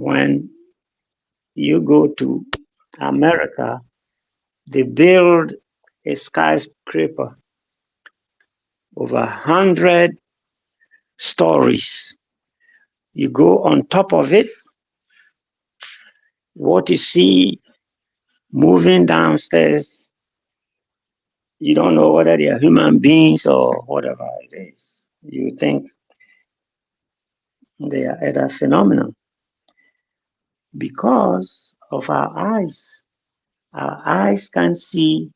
When you go to America, they build a skyscraper over 100 stories. You go on top of it, what you see moving downstairs, you don't know whether they are human beings or whatever it is. You think they are either phenomenal because of our eyes. Our eyes can see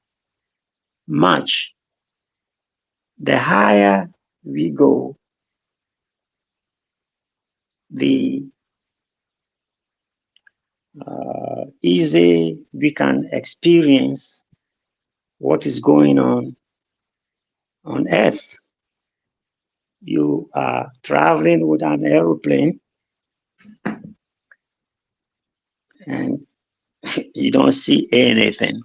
much. The higher we go, the easy we can experience what is going on Earth. You are traveling with an aeroplane and you don't see anything.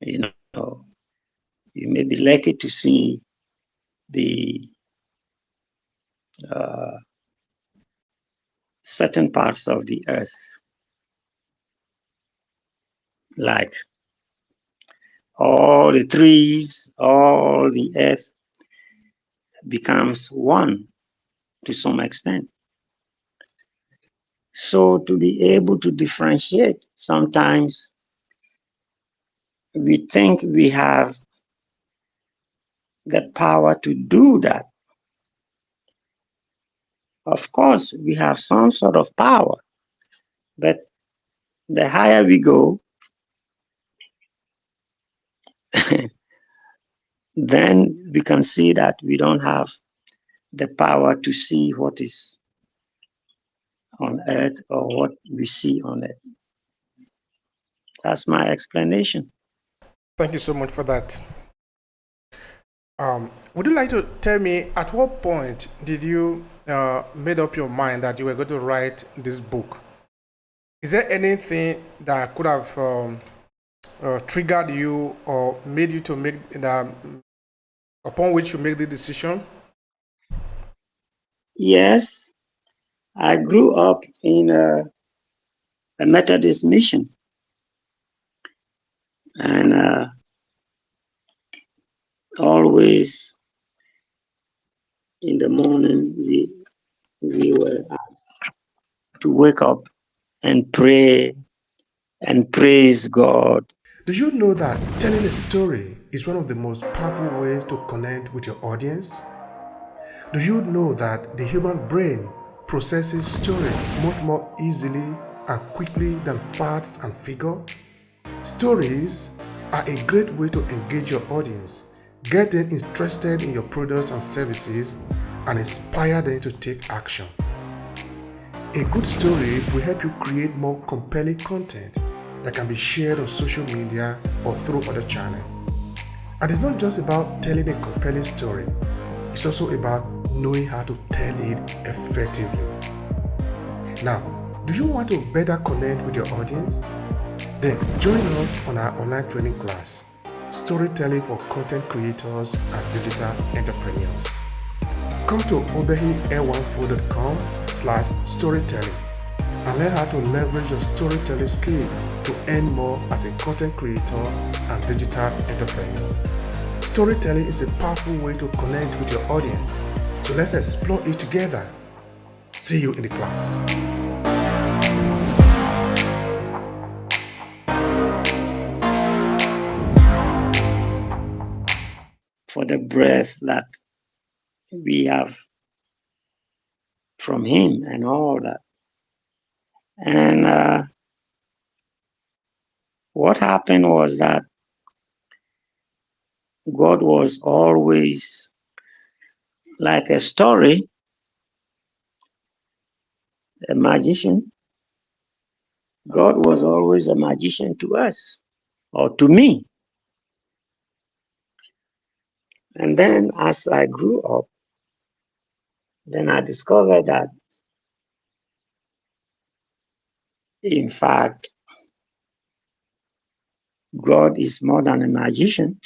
You know, you may be lucky to see the certain parts of the Earth, like all the trees, all the Earth becomes one to some extent. So to be able to differentiate, sometimes we think we have the power to do that. Of course, we have some sort of power, but the higher we go, then we can see that we don't have the power to see what is on Earth or what we see on Earth. That's my explanation. Thank you so much for that. Would you like to tell me at what point did you made up your mind that you were going to write this book? Is there anything that could have triggered you or made you to make that upon which you make the decision? Yes, I grew up in a Methodist mission, and always in the morning we were asked to wake up and pray and praise God. Do you know that telling a story is one of the most powerful ways to connect with your audience? Do you know that the human brain processes story much more easily and quickly than facts and figure? Stories are a great way to engage your audience, get them interested in your products and services, and inspire them to take action. A good story will help you create more compelling content that can be shared on social media or through other channels. And it's not just about telling a compelling story, it's also about knowing how to tell it effectively. Now, do you want to better connect with your audience? Then join us on our online training class, Storytelling for Content Creators and Digital Entrepreneurs. Come to obehi-air14.com/storytelling and learn how to leverage your storytelling skill to earn more as a content creator and digital entrepreneur. Storytelling is a powerful way to connect with your audience, so let's explore it together. See you in the class. For the breath that we have from Him and all that. And what happened was that God was always like a story, a magician. God was always a magician to us, or to me. And then as I grew up, then I discovered that, in fact, God is more than a magician,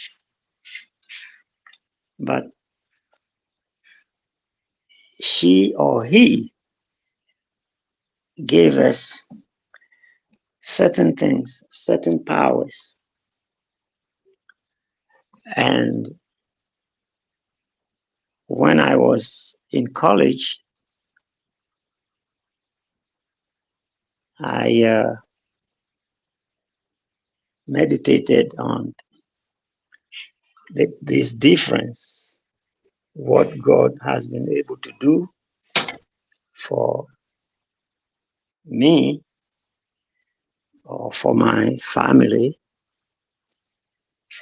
but she or he gave us certain things, certain powers. And when I was in college, I meditated on this difference, what God has been able to do for me or for my family.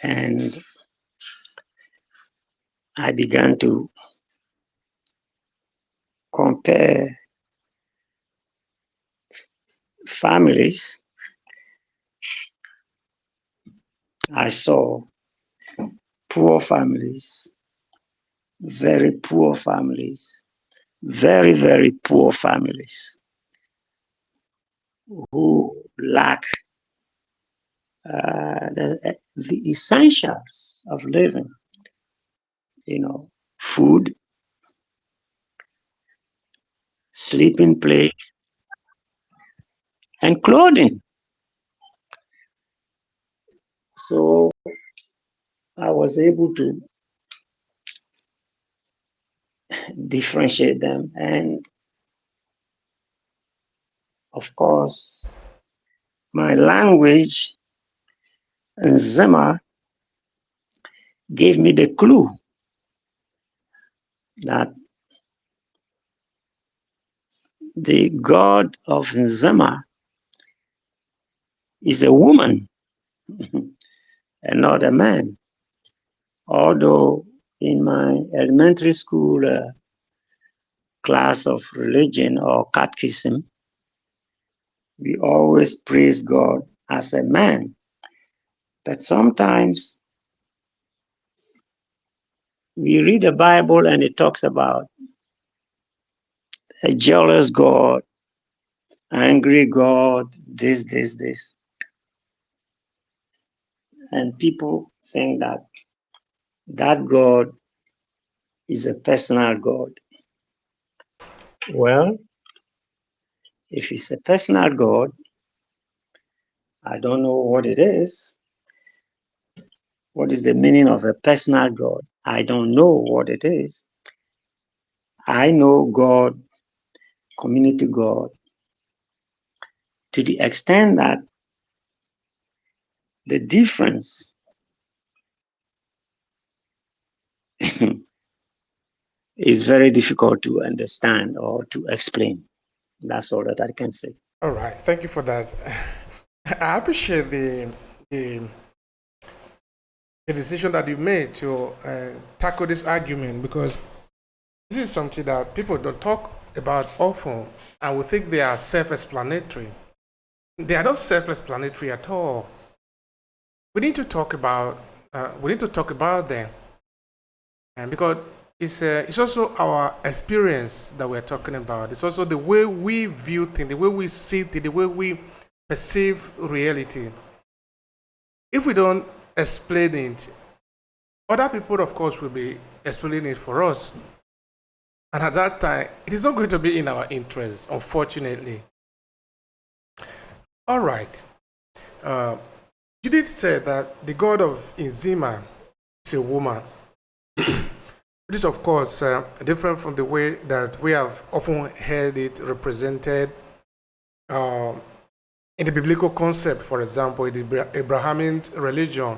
And I began to compare families. I saw poor families, very poor families, very, very poor families who lack the essentials of living, food, sleeping place, and clothing. So I was able to differentiate them. And of course, my language, Zema, gave me the clue that the god of Zema is a woman and not a man. Although in my elementary school class of religion or catechism, we always praise God as a man. But sometimes we read the Bible and it talks about a jealous God, angry God, this. And people think that that God is a personal God. Well, if it's a personal God, I don't know what it is. What is the meaning of a personal God? I don't know what it is. I know God, community God, to the extent that the difference is very difficult to understand or to explain. That's all that I can say. All right, thank you for that. I appreciate the, the decision that you made to tackle this argument, because this is something that people don't talk about often, and we think they are self-explanatory. They are not self-explanatory at all. We need to talk about them, and because it's also our experience that we're talking about. It's also the way we view things, the way we see things, the way we perceive reality. If we don't explain it, other people, of course, will be explaining it for us. And at that time, it is not going to be in our interest, unfortunately. All right. You did say that the god of Inzima is a woman. This, of course, different from the way that we have often heard it represented in the biblical concept, for example, in the Abrahamic religion,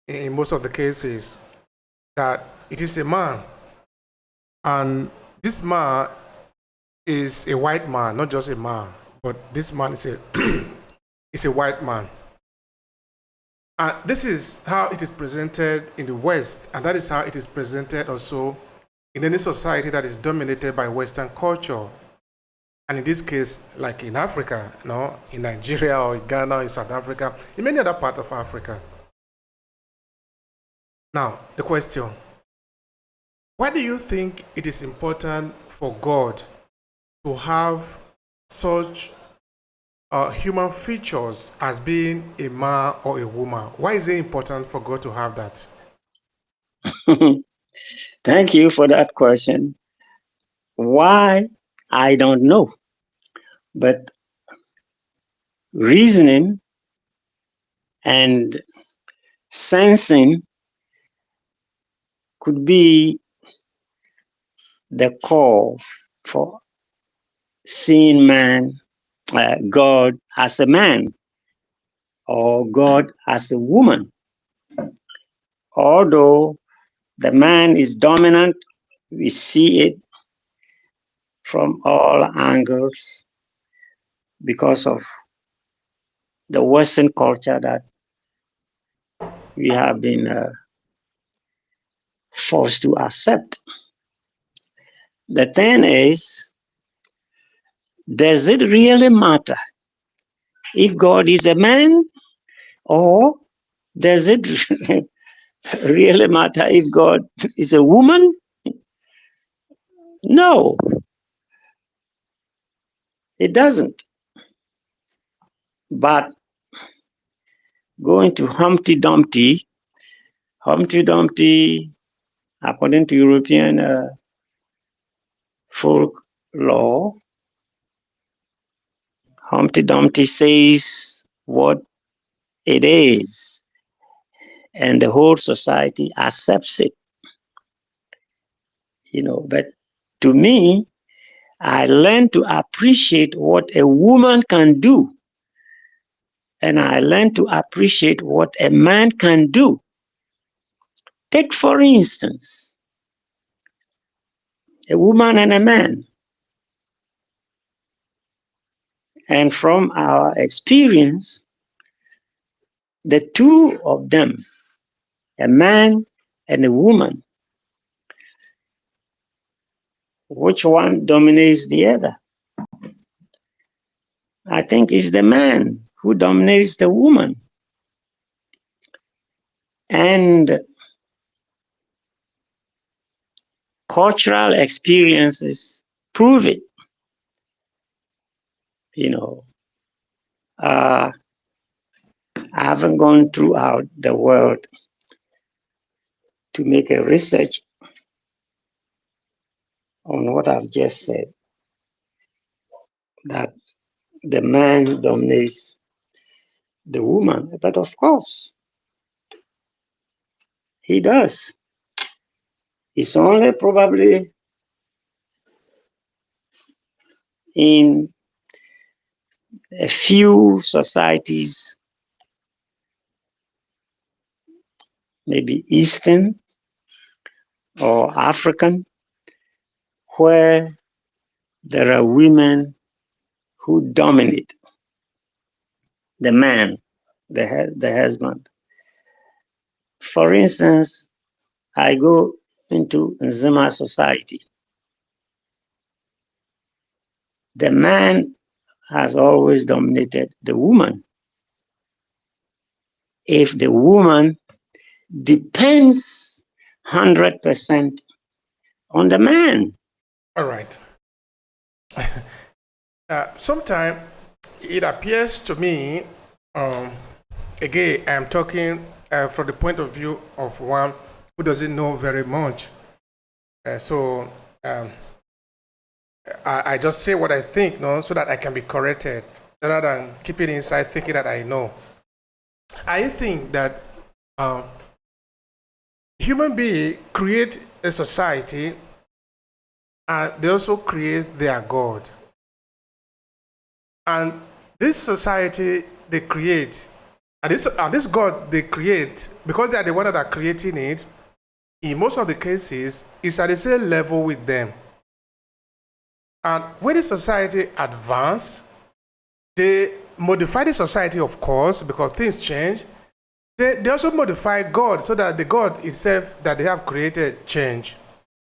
in most of the cases, that it is a man. And this man is a white man, not just a man, but this man is is a white man. And this is how it is presented in the West, and that is how it is presented also in any society that is dominated by Western culture. And in this case, like in Africa, in Nigeria or in Ghana or in South Africa, in many other parts of Africa. Now, the question, why do you think it is important for God to have such human features as being a man or a woman? Why is it important for God to have that? Thank you for that question. Why? I don't know. But reasoning and sensing could be the core for seeing God as a man or God as a woman. Although the man is dominant, we see it from all angles because of the Western culture that we have been forced to accept. The thing is, does it really matter if God is a man, or does it really matter if God is a woman? No, it doesn't. But going to Humpty Dumpty, according to European folklore, Humpty Dumpty says what it is, and the whole society accepts it. But to me, I learned to appreciate what a woman can do, and I learned to appreciate what a man can do. Take, for instance, a woman and a man. And from our experience, the two of them, a man and a woman, which one dominates the other? I think it's the man who dominates the woman. And cultural experiences prove it. I haven't gone throughout the world to make a research on what I've just said, that the man dominates the woman. But of course, he does. It's only probably in a few societies, maybe Eastern or African, where there are women who dominate the man, the husband. For instance, I go into Nzima society. The man has always dominated the woman. If the woman depends 100% on the man. All right. Sometimes it appears to me, again, I'm talking from the point of view of one who doesn't know very much. So I just say what I think, no, so that I can be corrected, rather than keeping inside thinking that I know. I think that human beings create a society, and they also create their God. And this society they create, and this God they create, because they are the one that are creating it, in most of the cases, is at the same level with them. And when the society advance, they modify the society, of course, because things change. They also modify God so that the God itself that they have created change.